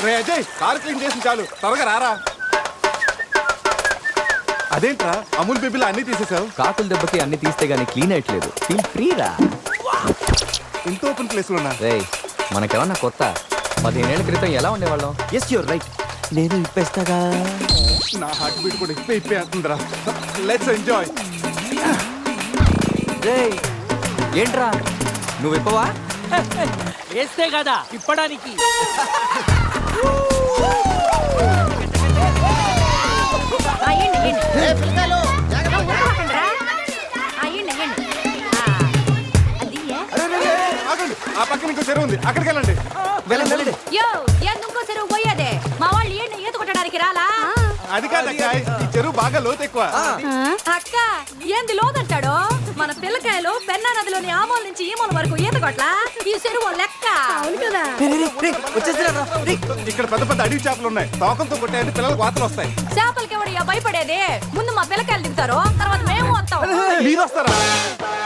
రే Ajay, car clean చేసి చాలు, త్వరగా రారా. అదేంట్రా అమూల్ బేబీలో అన్ని తీసేసావు? కాకుల దెబ్బకి అన్ని తీస్తే గానీ క్లీన్ అయ్యట్లేదు. ఫీల్ ఫ్రీ రా. ఇంత ఓపెన్ ప్లేస్ లో ఉన్నా. రేయ్, మనకేమన్నా కొత్త? 15 ఏళ్ల క్రితం ఎలా ఉండేవాళ్ళం? Yes you're right. నేను ఇప్పేస్తాగా. నా హార్ట్ బీట్ కూడా ఇప్పే అవుతుందిరా. Let's enjoy. రేయ్, ఏంట్రా నువ్వు ఇప్పవా? వేస్తే కదా ఇప్పడానికి. ఆ పక్కన ఇంకో చెరువు ఉంది, అక్కడికి వెళ్ళండి. ఇంకో చెరువు పోయేదే మా వాళ్ళు ఏంటి ఈత కొట్టడానికి రాలా? అది కాదక్క, ఈ చెరువు బాగా లోతు ఎక్కువ. అక్క ఏంది లోతంటాడు? మన పిల్లకాయలు పెన్నా నదిలోని ఆ మూల నుంచి ఈ మూల వరకు ఈత కొట్లా. ఈ చెరువు లెక్క. అవును కదా. ఇక్కడ పెద్ద పెద్ద అడవి చేపలు ఉన్నాయి. తోకంతో కొట్టాయంటే పిల్లలకు వాతలు వస్తాయి. చేపలకి ఎవడయ్యా భయపడేది? ముందు మా పిల్లకాయలు దిగుతారు, తర్వాత మేము వస్తాం. మీరు వస్తారా?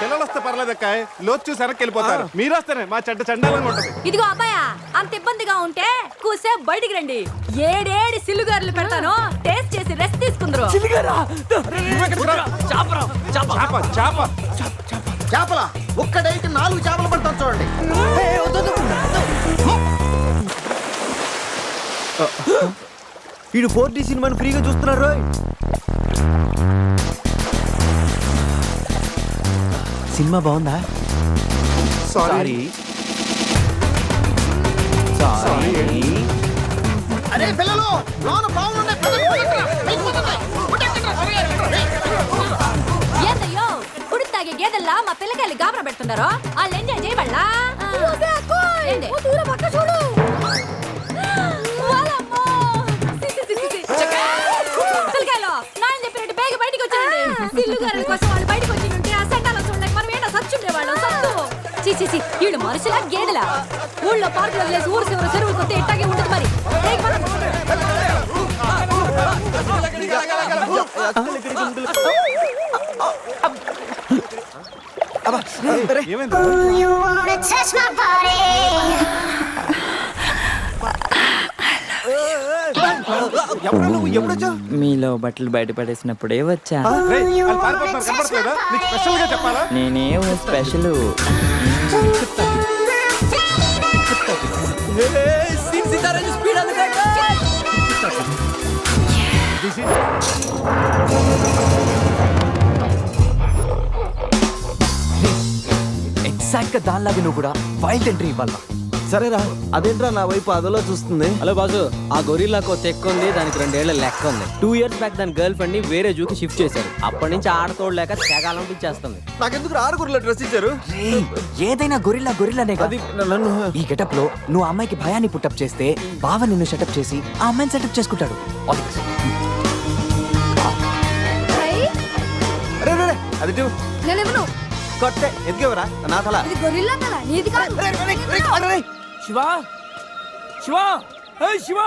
పిల్లలు వస్తే పర్లేదక్క, లోతు చూసి వెనక్కి వెళ్ళిపోతారు. మీరు వస్తేనే మా చెడ్డ చండాలంగా ఉంటది. ఇదిగో అబ్బాయా, అంత ఇబ్బందిగా ఉంటే కూసేపు బయటికి రండి. 7 సిల్లుగారులు పెడతాను, టేస్ట్ చేసి రెస్ట్ తీసుకుందరు. చేపల ఒక్కడైతే 4 చేపలు పడతాను చూడండి. వీడు 4D సినిమాని ఫ్రీగా చూస్తున్నారు. సినిమా బాగుందా? సారీ. అరే పిల్లలు, లోన బాగుండే ఏందయ్యో కుడి తాగే గేదెల్లా మా పిల్లకాయలు గాబరా పెడుతున్నారు. వాళ్ళు ఎంజాయ్ చేయబడలా? పిల్లకాయలు నాయన చెప్పినట్టు బేగ బయటికి వచ్చాయండి. సిల్లుగారుల కోసం వాళ్ళు బయటకు వచ్చి ఉంటే ఆ సండాలో చూడలేక మనం ఏంటో సచ్చుండేవాళ్ళం. సత్తు చీచి వీళ్ళు మనుషులా గేదెలా? ఊళ్ళో పార్కులు వదిలేసి ఊరు చివరి చెరువులు కొత్త ఇట్టాగే ఉంటుంది. మరి మీలో బట్టలు బయట పడేసినప్పుడే వచ్చా. నేనేం స్పెషల్. ఎగ్జాక్ట్ గా దానిలాగా నువ్వు కూడా వైల్డ్ ఎంట్రీ ఇవ్వాలా? సరేరా, అదేంట్రా నా వైపు అదలో చూస్తుంది? హలో బాజు, ఆ గొరిల్లాకు తెక్క ఉంది, దానికి 2 ఏళ్ల లెక్క ఉంది. 2 years బ్యాక్ దాని గర్ల్ ఫ్రెండ్ ని వేరే జూకి షిఫ్ట్ చేశారు. అప్పటి నుంచి ఆడతోడలేక తెగాలంపించేస్తుంది. నాకెందుకు 6 గొర్రెల డ్రెస్ ఇచ్చారు? ఏదైనా గొరిల్లానే అది నన్ను ఈ గెటప్ లో నువ్వు అమ్మాయికి భయాన్ని పుట్టప్ చేస్తే బావ నిన్ను సెటప్ చేసి ఆ అమ్మాయిని సెటప్ చేసుకుంటాడు. అది కొట్టే ఎదిగేవరా నా తల. శివా శివా, శివా,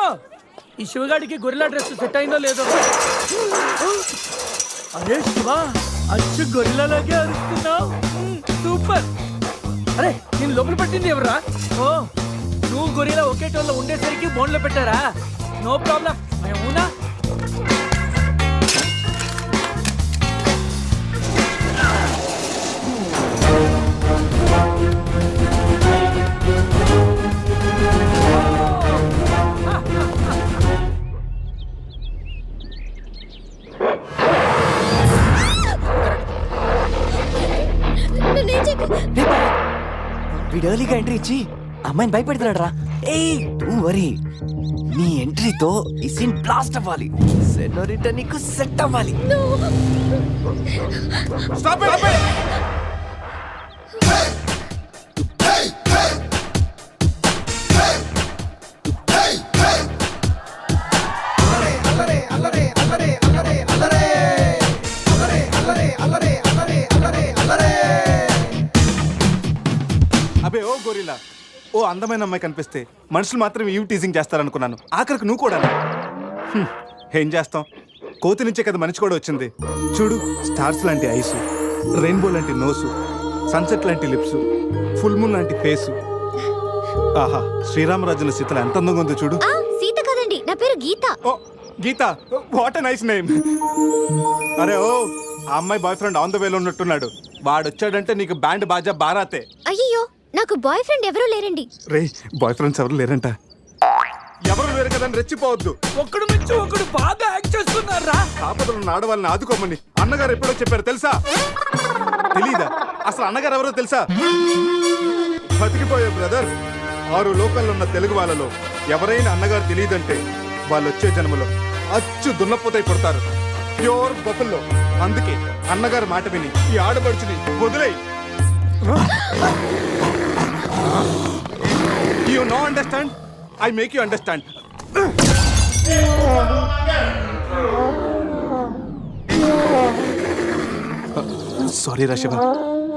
ఈ శివగాడికి గొరిల్లా డ్రెస్ సెట్ అయిందో లేదో. అరే శివా, అచ్చు గొరిల్లాలాగే అరుస్తున్నావు. సూపర్. అరే నేను లోపల పట్టింది ఎవరా? ఓ, నువ్వు గొరిల్లా ఒకే టోన్లో ఉండేసరికి బోన్లో పెట్టారా? No problem. అవునా? వీడు ఎర్లీగా ఎంట్రీ ఇచ్చి అమ్మాయిని భయపెడుతున్నాడు రా. డోంట్ వరీ, నీ ఎంట్రీతో ఈ సీన్ బ్లాస్ట్ అవ్వాలి. సెనోరిటా నీకు సెట్ అవ్వాలి. అబే ఓ గొరిల్లా, ఓ అందమైన అమ్మాయి కనిపిస్తే మనుషులు మాత్రం ఈవ్ టీజింగ్ చేస్తారనుకున్నాను. ఆఖరికి నువ్వు కూడా. ఏం చేస్తాం, కోతి నుంచే కదా మనిషి కూడా వచ్చింది. చూడు, స్టార్స్ లాంటి ఐసు, రెయిన్బో లాంటి నోసు, సన్సెట్ లాంటి లిప్స్, ఫుల్ మూన్ లాంటి ఫేసు. ఆహా శ్రీరామరాజుల సీతలు ఎంత అందంగా ఉందో చూడు. సీత కదండి, నా పేరు గీత. ఓ గీత, వాట్ ఎ నైస్ నేమ్. అరే ఓ ఆ అమ్మాయి బాయ్ ఫ్రెండ్ ఆన్ ద వేలో ఉన్నట్టున్నాడు. వాడు వచ్చాడంటే నీకు బ్యాండ్ బాజా బారాతే. అయ్యో నాకు బాయ్ ఫ్రెండ్ ఎవరూ లేరండి. రే బాయ్ ఫ్రెండ్స్ ఎవరు లేరంట. ఎవరు లేరు కదా రెచ్చిపోవద్దు. ఒకడు నుంచి ఒకడు బాగా యాక్ట్ చేస్తున్నారా. ఆపదలు ఉన్న ఆడవాళ్ళని ఆదుకోమని అన్నగారు ఎప్పుడో చెప్పారు తెలుసా? తెలీదా? అసలు అన్నగారు ఎవరో తెలుసా? బతికిపోయే బ్రదర్. 6 లోకల్లో ఉన్న తెలుగు వాళ్ళలో ఎవరైనా అన్నగారు తెలియదంటే వాళ్ళు వచ్చే జన్మలో అచ్చు దున్నపోతై పడతారు. ప్యూర్ బఫుల్లో. అందుకే అన్నగారు మాట విని ఈ ఆడపడుచుని వదిలేయి. You know understand? I make you understand. Sorry రా శివ,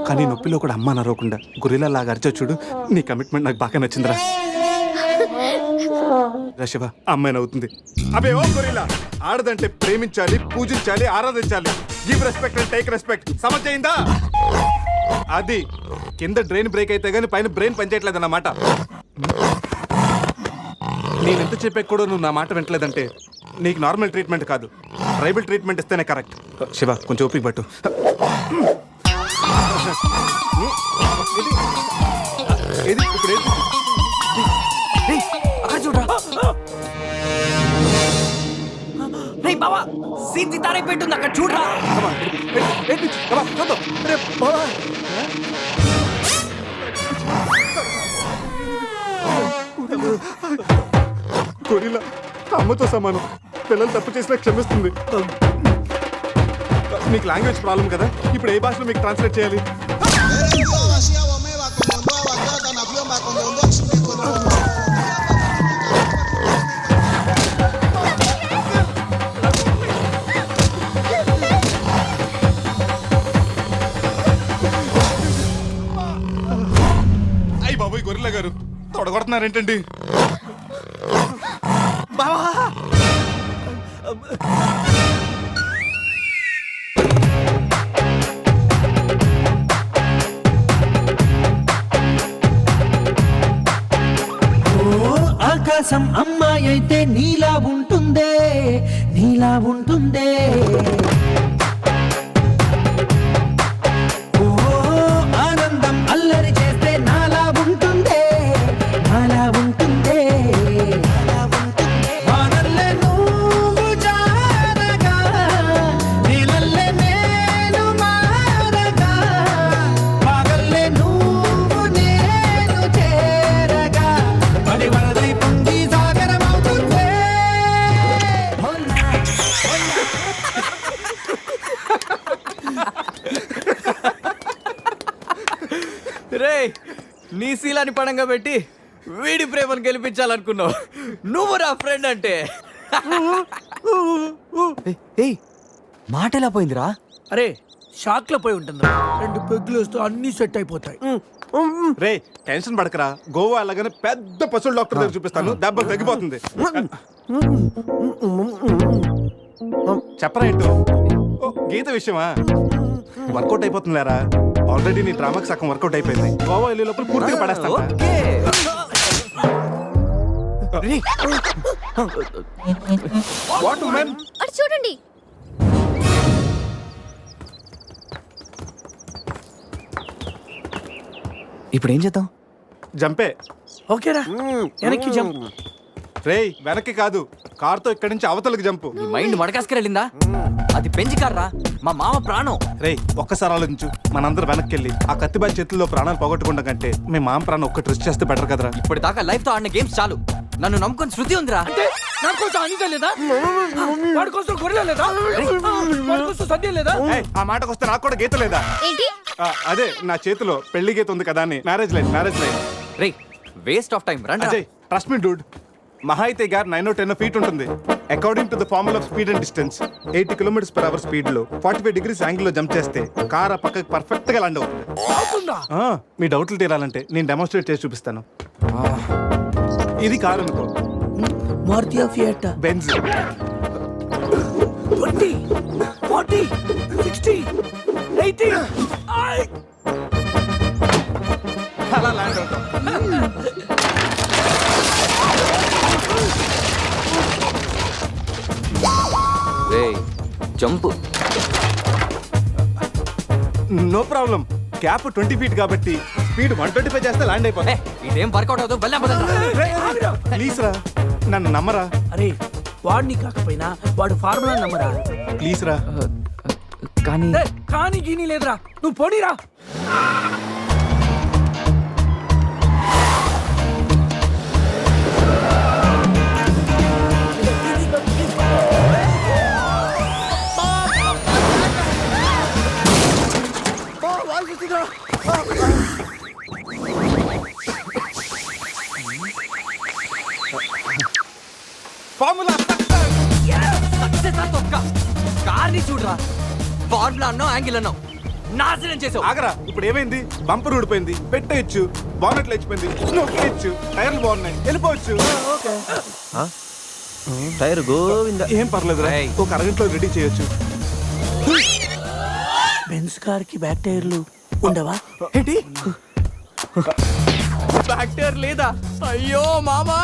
కానీ నొప్పిలో కూడా అమ్మ నరవకుండా గురిలా లాగా అరిచా చూడు. నీ కమిట్మెంట్ నాకు బాగా నచ్చిందిరా. రా శివ, అమ్మాయి నవ్వుతుంది. అబే ఓ గురిలా, ఆడదంటే ప్రేమించాలి, పూజించాలి, ఆరాధించాలి. Give respect and take respect. సమజైందా? అది కింద డ్రైన్ బ్రేక్ అయితే గానీ పైన బ్రెయిన్ పనిచేయట్లేదు అన్నమాట. నేను ఎంత చెప్పా కూడా నువ్వు నా మాట వింటలేదంటే నీకు నార్మల్ ట్రీట్మెంట్ కాదు, ట్రైబల్ ట్రీట్మెంట్ ఇస్తేనే కరెక్ట్. శివ కొంచెం ఓపిక పట్టు. అక్కడ చూడరా. బావా సీతి తారే పెట్టుంది అక్కడ చూడరా. గొరిల్లా అమ్మతో సమానం. పిల్లలు తప్పు చేసినా క్షమిస్తుంది. మీకు లాంగ్వేజ్ ప్రాబ్లం కదా, ఇప్పుడు ఏ భాషలో మీకు ట్రాన్స్లేట్ చేయాలి? అయ్యి బాబోయ్ గొరిల్లా గారు తొడగొడుతున్నారేంటండి? ఆకాశం అమ్మాయి అయితే నీలా ఉంటుందే, నీలా ఉంటుందే. ఓ ఆనందం అల్లరి చేస్తే నాలా ఉంటుందే, నాలా ఉంటుందే. వానల్లే నువ్వు జారగా, నీలల్లే నేను మారగా, పగల్లే నువ్వు నేను చేరగా, పడి వరదై పొంగి సాగరమవుతుందే. రే నీ శీలాన్ని పడంగా పెట్టి వీడి ప్రేమను గెలిపించాలనుకున్నావు. నువ్వు నా ఫ్రెండ్ అంటే. మాట ఎలా పోయిందిరా? అరే షాక్ లో పోయి ఉంటుంది. 2 పెగ్గులు వస్తూ అన్ని సెట్ అయిపోతాయి. రే టెన్షన్ పడకరా, గోవా అలాగనే పెద్ద పశువుల డాక్టర్ దగ్గర చూపిస్తాను, దెబ్బలు తగ్గిపోతుంది. చెప్పరా ఏంటో? గీత విషయమా? వర్కౌట్ అయిపోతుంది లేరా. ఆల్రెడీ నీ డ్రామాకి సగం వర్కౌట్ అయిపోయింది. గోవా వెళ్ళే లోపల పూర్తిగా పడేస్తాను. What women? అటు చూడండి. ఇప్పుడు ఏం చేద్దాం? జంపే. ఓకేరా వెనక్కి జంప్. రేయ్ వెనక్కి కాదు, కార్తో ఇక్కడి నుంచి అవతలకి జంపు. నీ మైండ్ మడకాసుకు వెళ్ళిందా? అది పెంచి కార్రా, మా మామ ప్రాణం. రేయ్ ఒక్కసారి ఆలోచించు. మనందరం వెనక్కి వెళ్ళి ఆ కత్తిబాయి చేతుల్లో ప్రాణాలు పోగొట్టుకుంటాం కంటే మీ మామ ప్రాణం ఒక్కటి రిస్క్ చేస్తే బెటర్ కదరా. ఇప్పటిదాకా లైఫ్ తో ఆడిన గేమ్స్ చాలు. నన్ను నమ్ముకొని శృతి ఉందిరా. నా కోసం అనిత లేదా? వాడి కోసం గొర్రె లేదా? వాడి కోసం సద్య లేదా? ఏయ్, ఆ మాటకు వస్తే నాకు కూడా గీత లేదా? ఏంటి? అదే నా చేతిలో పెళ్లి గీత ఉంది కదా అని. Marriage line. Ray waste of time. రండి అజయ్ ట్రస్ట్ మీ డూడ్. మహా అయితే గారు 9 or 10 ఫీట్ ఉంటుంది. According to the formula of speed and distance 80 km/h speed లో 45 degrees యాంగిల్ లో జంప్ చేస్తే కార్ ఆ పక్కకి పర్ఫెక్ట్ గా ల్యాండ్ అవుతుంది. మీ డౌట్లు తీరాలంటే నేను డెమోన్స్ట్రేట్ చేసి చూపిస్తాను. ఇది కారు అనుకో. మారుతి ఫియట్. బెంజ్. 20 40 60 80 అలా ల్యాండ్ అవుతాం. Jump. No problem. Cap 20 feet కాబట్టి స్పీడ్ 125 చేస్తే ల్యాండ్ అయిపోతా. ఇదేం వర్కౌట్ అవుతుంది, ప్లీజ్ రా, నన్ను నమ్మరా. అరే వాడిని కాకపోయినా వాడు ఫార్ములా నమ్మరా. ప్లీజ్ రా. కానీ కానీ గీనీ లేదురా, నువ్వు పోనీరా. ఫార్ములా కార్ని చూడరా, ఫార్ములా అన్నావు, యాంగిల్ అన్నావు, నాశనం చేసావు. ఆగరా, ఇప్పుడు ఏమైంది? బంపర్ ఊడిపోయింది, పెట్టేయచ్చు. బానెట్ లేచిపోయింది, నొక్కేయచ్చు. టైర్లు బాగున్నాయి, వెళ్ళిపోవచ్చు. టైర్ గోవింద. ఏం పర్లేదు, ఒక అరగంటలో రెడీ చేయొచ్చు. బెంజ్ కార్ కి బ్యాక్ టైర్లు ఉండవా? ఏంటి? బ్యాక్ టైర్ లేదా? అయ్యో మామా,